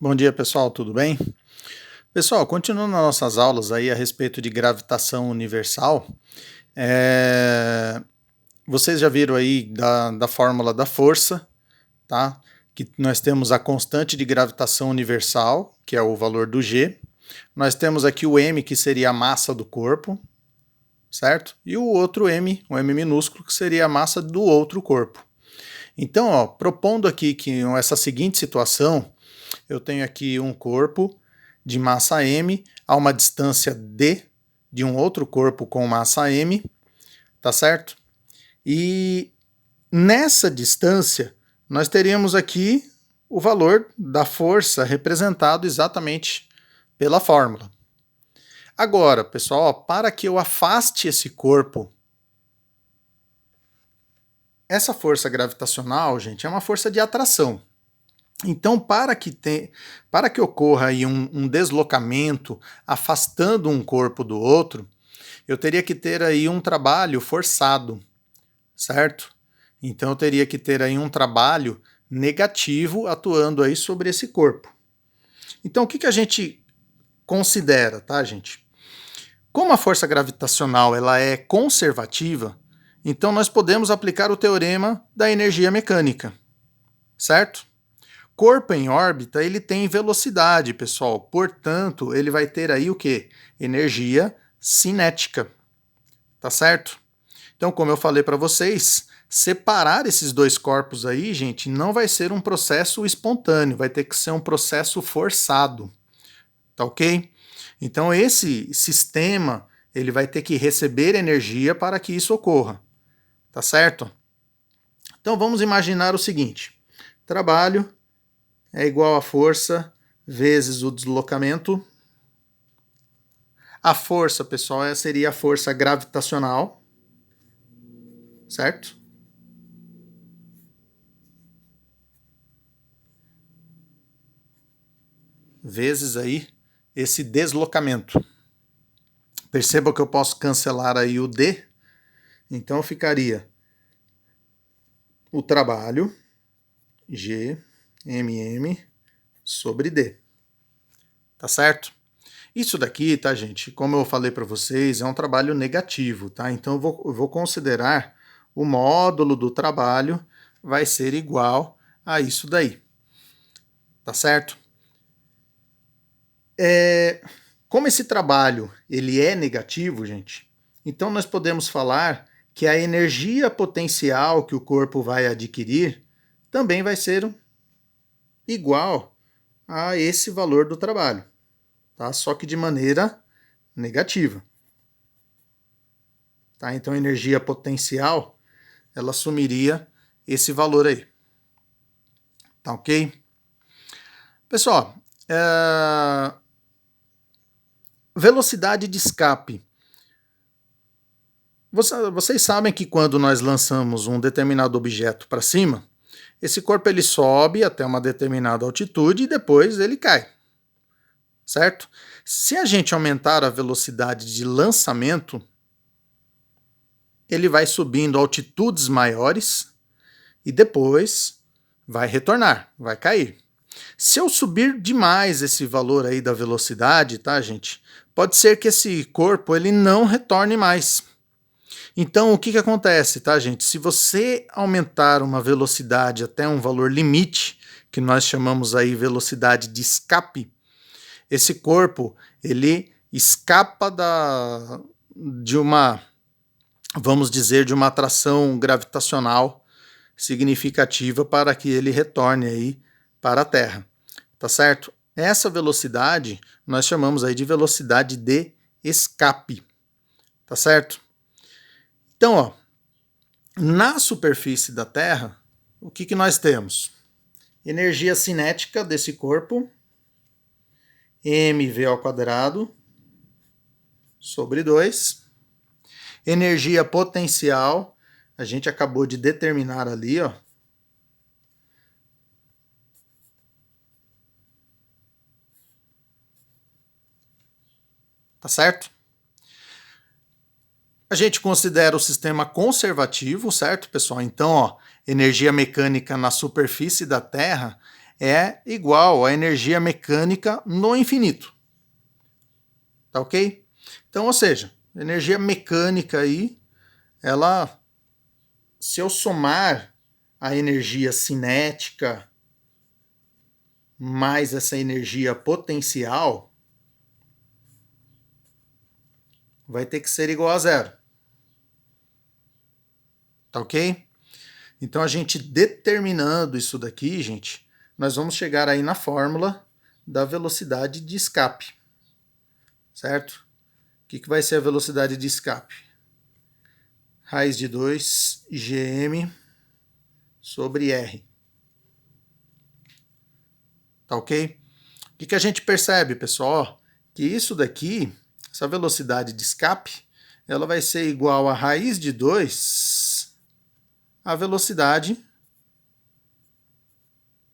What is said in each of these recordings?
Bom dia, pessoal, tudo bem? Pessoal, continuando as nossas aulas aí a respeito de gravitação universal, vocês já viram aí da fórmula da força, tá? Que nós temos a constante de gravitação universal, que é o valor do G. Nós temos aqui o m, que seria a massa do corpo, certo? E o outro m, o m minúsculo, que seria a massa do outro corpo. Então, ó, propondo aqui que essa seguinte situação, eu tenho aqui um corpo de massa m a uma distância d de um outro corpo com massa m, tá certo? E nessa distância, nós teríamos aqui o valor da força representado exatamente pela fórmula. Agora, pessoal, para que eu afaste esse corpo, essa força gravitacional, gente, é uma força de atração. Então, para que ocorra aí um deslocamento afastando um corpo do outro, eu teria que ter aí um trabalho forçado, certo? Então eu teria que ter aí um trabalho negativo atuando aí sobre esse corpo. Então o que a gente considera, tá, gente? Como a força gravitacional ela é conservativa, então nós podemos aplicar o teorema da energia mecânica, certo? Corpo em órbita, ele tem velocidade, pessoal. Portanto, ele vai ter aí o quê? Energia cinética. Tá certo? Então, como eu falei para vocês, separar esses dois corpos aí, gente, não vai ser um processo espontâneo, vai ter que ser um processo forçado. Tá ok? Então, esse sistema, ele vai ter que receber energia para que isso ocorra. Tá certo? Então, vamos imaginar o seguinte. Trabalho é igual a força vezes o deslocamento. A força, pessoal, seria a força gravitacional, certo? Vezes aí esse deslocamento. Perceba que eu posso cancelar aí o D, então ficaria o trabalho, G, MM, sobre D. Tá certo? Isso daqui, tá, gente, como eu falei para vocês, é um trabalho negativo, tá? Então eu vou considerar o módulo do trabalho vai ser igual a isso daí. Tá certo? Como esse trabalho ele é negativo, gente, então nós podemos falar que a energia potencial que o corpo vai adquirir também vai ser igual a esse valor do trabalho, tá? Só que de maneira negativa. Tá? Então a energia potencial ela assumiria esse valor aí. Tá ok? Pessoal, velocidade de escape. Vocês sabem que quando nós lançamos um determinado objeto para cima, esse corpo ele sobe até uma determinada altitude e depois ele cai, certo? Se a gente aumentar a velocidade de lançamento, ele vai subindo altitudes maiores e depois vai retornar, vai cair. Se eu subir demais esse valor aí da velocidade, tá, gente? Pode ser que esse corpo ele não retorne mais. Então, o que acontece, tá, gente? Se você aumentar uma velocidade até um valor limite, que nós chamamos aí velocidade de escape, esse corpo ele escapa de uma, vamos dizer, de uma atração gravitacional significativa para que ele retorne aí para a Terra, tá certo? Essa velocidade nós chamamos aí de velocidade de escape, tá certo? Então, ó, na superfície da Terra, o que nós temos? Energia cinética desse corpo, mv ao quadrado, sobre 2. Energia potencial, a gente acabou de determinar ali, ó. Tá certo? A gente considera o sistema conservativo, certo, pessoal? Então, ó, energia mecânica na superfície da Terra é igual à energia mecânica no infinito. Tá ok? Então, ou seja, energia mecânica aí, ela, se eu somar a energia cinética mais essa energia potencial, vai ter que ser igual a zero. Tá ok? Então, a gente determinando isso daqui, gente, nós vamos chegar aí na fórmula da velocidade de escape. Certo? O que vai ser a velocidade de escape? Raiz de 2 Gm sobre R. Tá ok? O que a gente percebe, pessoal? Que isso daqui, essa velocidade de escape, ela vai ser igual a raiz de 2 a velocidade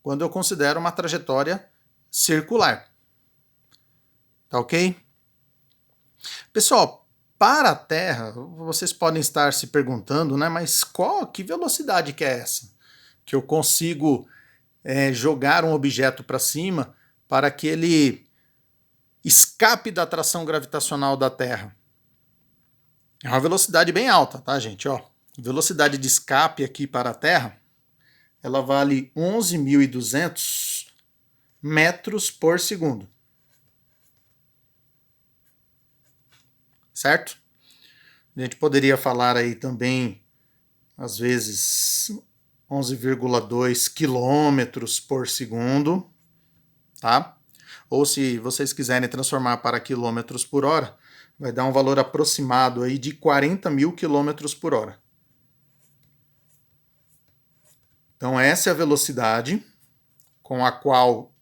quando eu considero uma trajetória circular. Tá ok? Pessoal, para a Terra, vocês podem estar se perguntando, né? Mas que velocidade que é essa? Que eu consigo jogar um objeto para cima para que ele escape da atração gravitacional da Terra. É uma velocidade bem alta, tá, gente? Ó, velocidade de escape aqui para a Terra, ela vale 11.200 metros por segundo. Certo? A gente poderia falar aí também, às vezes, 11,2 quilômetros por segundo, tá? Ou se vocês quiserem transformar para quilômetros por hora, vai dar um valor aproximado aí de 40.000 quilômetros por hora. Então essa é a velocidade com a qual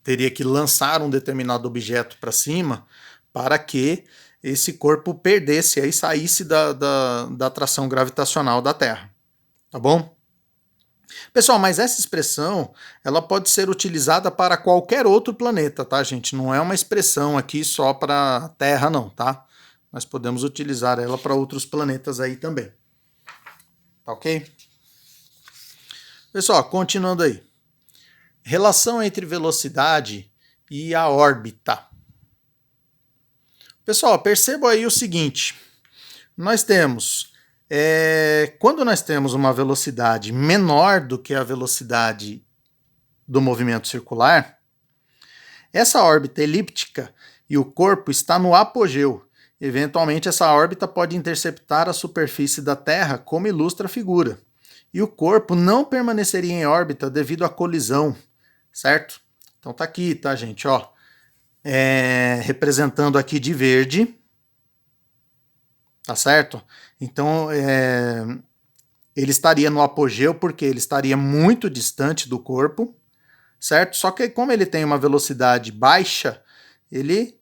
teria que lançar um determinado objeto para cima para que esse corpo perdesse e saísse da atração gravitacional da Terra. Tá bom? Pessoal, mas essa expressão, ela pode ser utilizada para qualquer outro planeta, tá, gente? Não é uma expressão aqui só para a Terra, não, tá? Nós podemos utilizar ela para outros planetas aí também. Tá ok? Pessoal, continuando aí. Relação entre velocidade e a órbita. Pessoal, percebam aí o seguinte. Nós temos... quando nós temos uma velocidade menor do que a velocidade do movimento circular, essa órbita elíptica e o corpo está no apogeu. Eventualmente, essa órbita pode interceptar a superfície da Terra, como ilustra a figura. E o corpo não permaneceria em órbita devido à colisão, certo? Então tá aqui, tá, gente? Ó, representando aqui de verde, tá certo? Então, ele estaria no apogeu porque ele estaria muito distante do corpo, certo? Só que como ele tem uma velocidade baixa, ele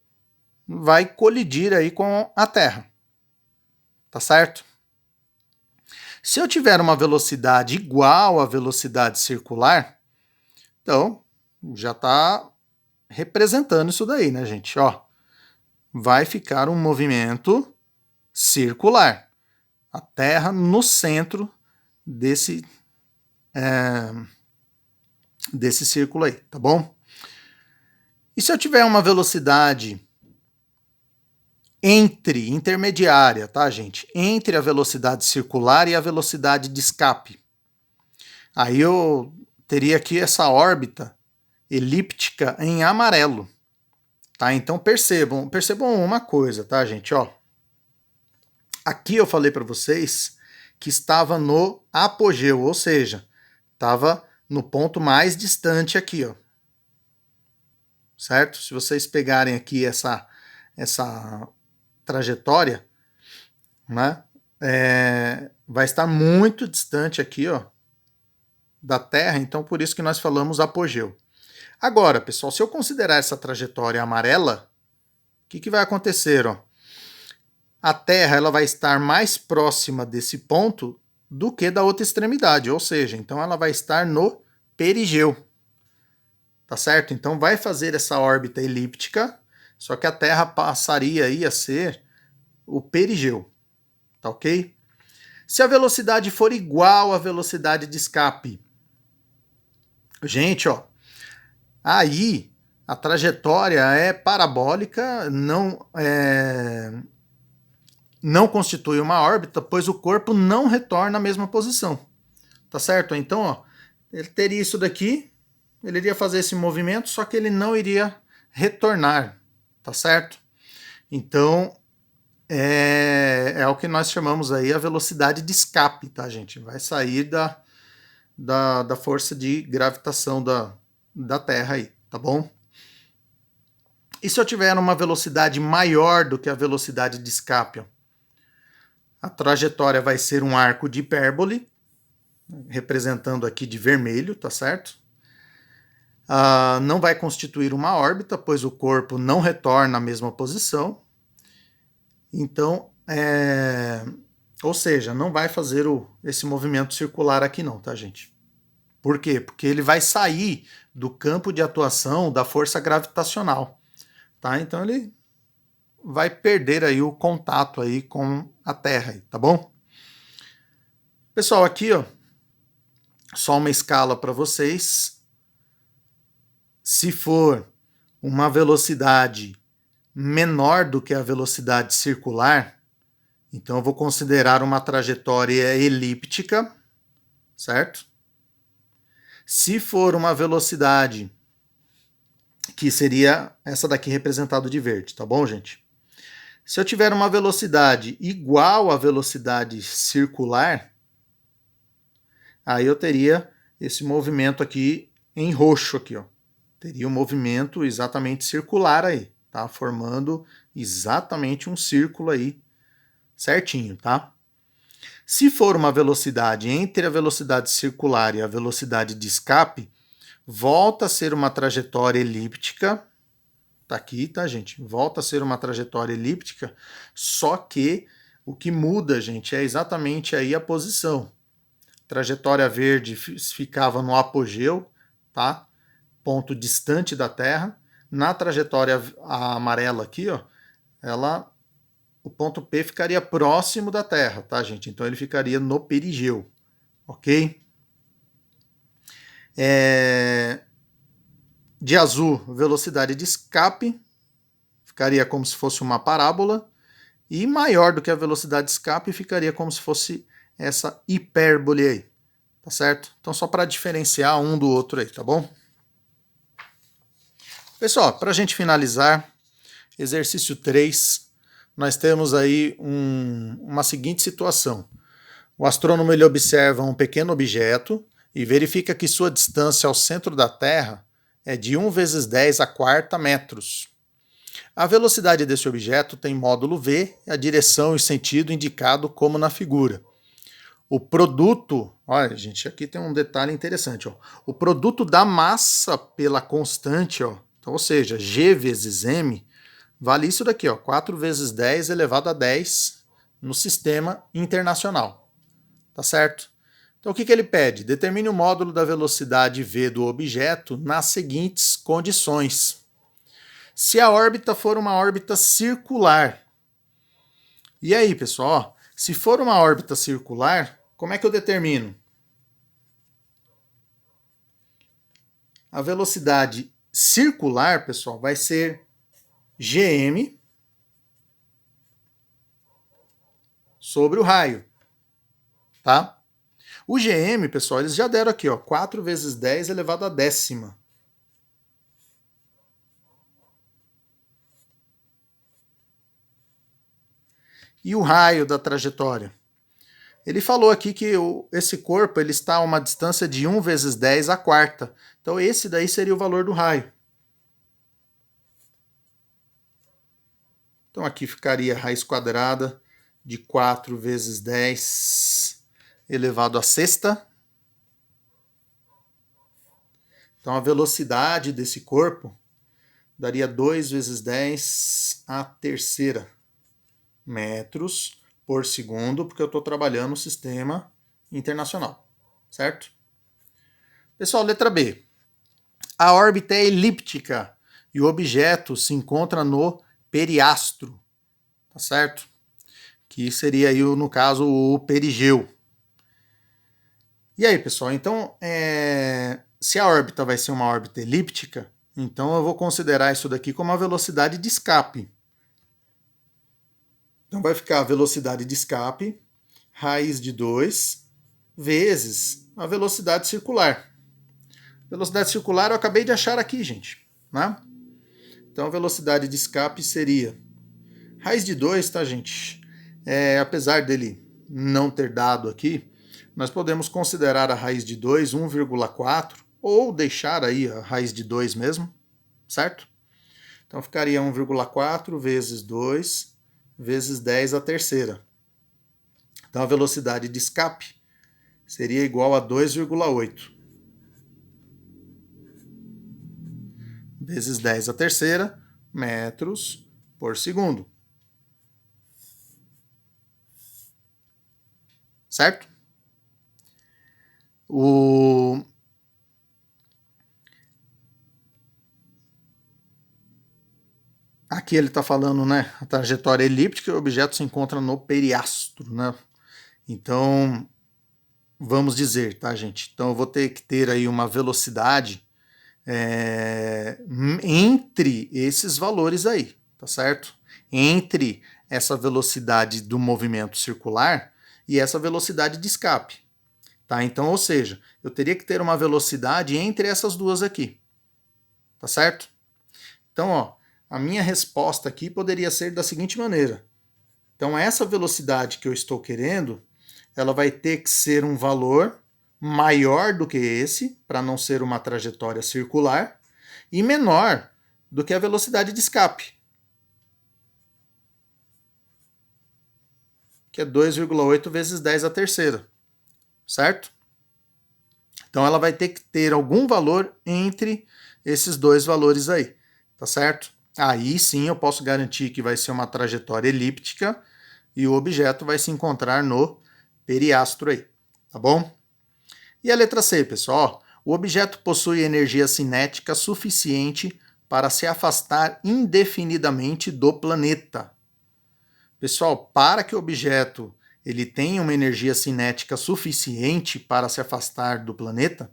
vai colidir aí com a Terra, tá certo? Se eu tiver uma velocidade igual à velocidade circular, então já está representando isso daí, né, gente? Ó, vai ficar um movimento circular. A Terra no centro desse círculo aí, tá bom? E se eu tiver uma velocidade intermediária, tá, gente? Entre a velocidade circular e a velocidade de escape. Aí eu teria aqui essa órbita elíptica em amarelo, tá? Então percebam uma coisa, tá, gente? Ó, aqui eu falei para vocês que estava no apogeu, ou seja, estava no ponto mais distante aqui, ó. Certo? Se vocês pegarem aqui essa trajetória, né, vai estar muito distante aqui, ó, da Terra, então por isso que nós falamos apogeu. Agora, pessoal, se eu considerar essa trajetória amarela, o que vai acontecer? Ó? A Terra ela vai estar mais próxima desse ponto do que da outra extremidade, ou seja, então ela vai estar no perigeu. Tá certo? Então vai fazer essa órbita elíptica, só que a Terra passaria aí a ser o perigeu. Tá ok? Se a velocidade for igual à velocidade de escape, gente, ó, aí a trajetória é parabólica, não constitui uma órbita, pois o corpo não retorna à mesma posição. Tá certo? Então, ó, ele teria isso daqui, ele iria fazer esse movimento, só que ele não iria retornar, tá certo? Então, é o que nós chamamos aí a velocidade de escape, tá, gente? Vai sair da força de gravitação da Terra aí, tá bom? E se eu tiver uma velocidade maior do que a velocidade de escape? Ó, a trajetória vai ser um arco de hipérbole, representando aqui de vermelho, tá certo? Não vai constituir uma órbita, pois o corpo não retorna à mesma posição. Então, ou seja, não vai fazer esse movimento circular aqui não, tá, gente? Por quê? Porque ele vai sair do campo de atuação da força gravitacional, tá? Então ele vai perder aí o contato aí com a Terra, tá bom? Pessoal, aqui, ó, só uma escala para vocês. Se for uma velocidade menor do que a velocidade circular, então eu vou considerar uma trajetória elíptica, certo? Se for uma velocidade que seria essa daqui representada de verde, tá bom, gente? Se eu tiver uma velocidade igual à velocidade circular, aí eu teria esse movimento aqui em roxo aqui, ó. Teria um movimento exatamente circular aí, tá? Formando exatamente um círculo aí certinho, tá? Se for uma velocidade entre a velocidade circular e a velocidade de escape, volta a ser uma trajetória elíptica. Tá aqui, tá, gente? Volta a ser uma trajetória elíptica, só que o que muda, gente, é exatamente aí a posição. Trajetória verde ficava no apogeu, tá? Ponto distante da Terra. Na trajetória amarela aqui, ó, o ponto P ficaria próximo da Terra, tá, gente? Então ele ficaria no perigeu, ok? De azul, velocidade de escape, ficaria como se fosse uma parábola, e maior do que a velocidade de escape, ficaria como se fosse essa hipérbole aí, tá certo? Então só para diferenciar um do outro aí, tá bom? Pessoal, para a gente finalizar, exercício 3, nós temos aí uma seguinte situação. O astrônomo ele observa um pequeno objeto e verifica que sua distância ao centro da Terra é de 1 vezes 10 a quarta metros. A velocidade desse objeto tem módulo v e a direção e sentido indicado como na figura. O produto, olha gente, aqui tem um detalhe interessante, ó. O produto da massa pela constante, ó, então, ou seja, g vezes m, vale isso daqui, ó, 4 vezes 10 elevado a 10 no sistema internacional. Tá certo? Então o que ele pede? Determine o módulo da velocidade v do objeto nas seguintes condições. Se a órbita for uma órbita circular. E aí, pessoal, se for uma órbita circular, como é que eu determino? A velocidade circular, pessoal, vai ser gm sobre o raio, tá? O gm, pessoal, eles já deram aqui, ó, 4 vezes 10 elevado a décima. E o raio da trajetória? Ele falou aqui que esse corpo ele está a uma distância de 1 vezes 10 a quarta. Então esse daí seria o valor do raio. Então aqui ficaria raiz quadrada de 4 vezes 10 elevado a sexta. Então a velocidade desse corpo daria 2 vezes 10 a terceira metros por segundo, porque eu estou trabalhando no sistema internacional, certo? Pessoal, letra B. A órbita é elíptica e o objeto se encontra no periastro, tá certo? Que seria aí, no caso, o perigeu. E aí, pessoal, então, se a órbita vai ser uma órbita elíptica, então eu vou considerar isso daqui como a velocidade de escape. Então vai ficar a velocidade de escape, raiz de 2, vezes a velocidade circular. Velocidade circular eu acabei de achar aqui, gente, né? Então a velocidade de escape seria raiz de 2, tá, gente? Apesar dele não ter dado aqui, nós podemos considerar a raiz de 2 1,4 ou deixar aí a raiz de 2 mesmo, certo? Então ficaria 1,4 vezes 2 vezes 10 à terceira. Então a velocidade de escape seria igual a 2,8 vezes 10 à terceira metros por segundo. Certo? Aqui ele está falando, né, a trajetória elíptica e o objeto se encontra no periastro, né? Então, vamos dizer, tá, gente? Então eu vou ter que ter aí uma velocidade entre esses valores aí, tá certo? Entre essa velocidade do movimento circular e essa velocidade de escape, tá? Então, ou seja, eu teria que ter uma velocidade entre essas duas aqui, tá certo? Então, ó, a minha resposta aqui poderia ser da seguinte maneira. Então, essa velocidade que eu estou querendo, ela vai ter que ser um valor maior do que esse, para não ser uma trajetória circular, e menor do que a velocidade de escape, que é 2,8 vezes 10 à terceira, certo? Então ela vai ter que ter algum valor entre esses dois valores aí, tá certo? Aí sim eu posso garantir que vai ser uma trajetória elíptica e o objeto vai se encontrar no periastro aí, tá bom? E a letra C, pessoal? O objeto possui energia cinética suficiente para se afastar indefinidamente do planeta. Pessoal, para que o objeto ele tenha uma energia cinética suficiente para se afastar do planeta,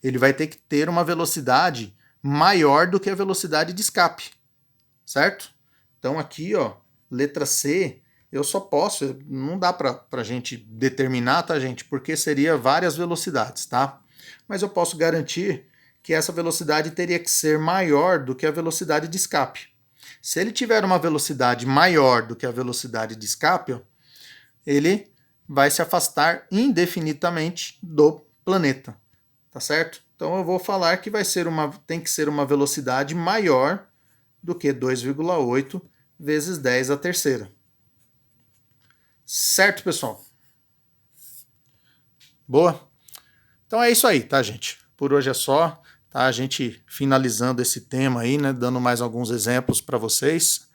ele vai ter que ter uma velocidade maior do que a velocidade de escape, certo? Então aqui, ó, letra C, eu só posso, não dá para a gente determinar, tá, gente? Porque seria várias velocidades, tá? Mas eu posso garantir que essa velocidade teria que ser maior do que a velocidade de escape. Se ele tiver uma velocidade maior do que a velocidade de escape, ó, ele vai se afastar indefinidamente do planeta, tá certo? Então eu vou falar que tem que ser uma velocidade maior do que 2,8 vezes 10 à terceira. Certo, pessoal? Boa? Então é isso aí, tá, gente? Por hoje é só, tá? A gente finalizando esse tema aí, né? Dando mais alguns exemplos para vocês,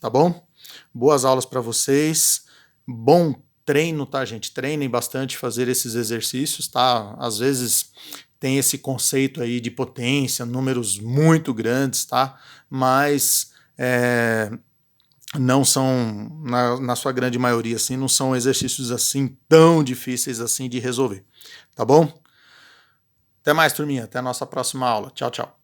tá bom? Boas aulas para vocês. Bom treino, tá, gente? Treinem bastante fazer esses exercícios, tá? Às vezes tem esse conceito aí de potência, números muito grandes, tá? Mas não são, na sua grande maioria, assim, não são exercícios assim tão difíceis assim de resolver, tá bom? Até mais, turminha. Até a nossa próxima aula. Tchau, tchau.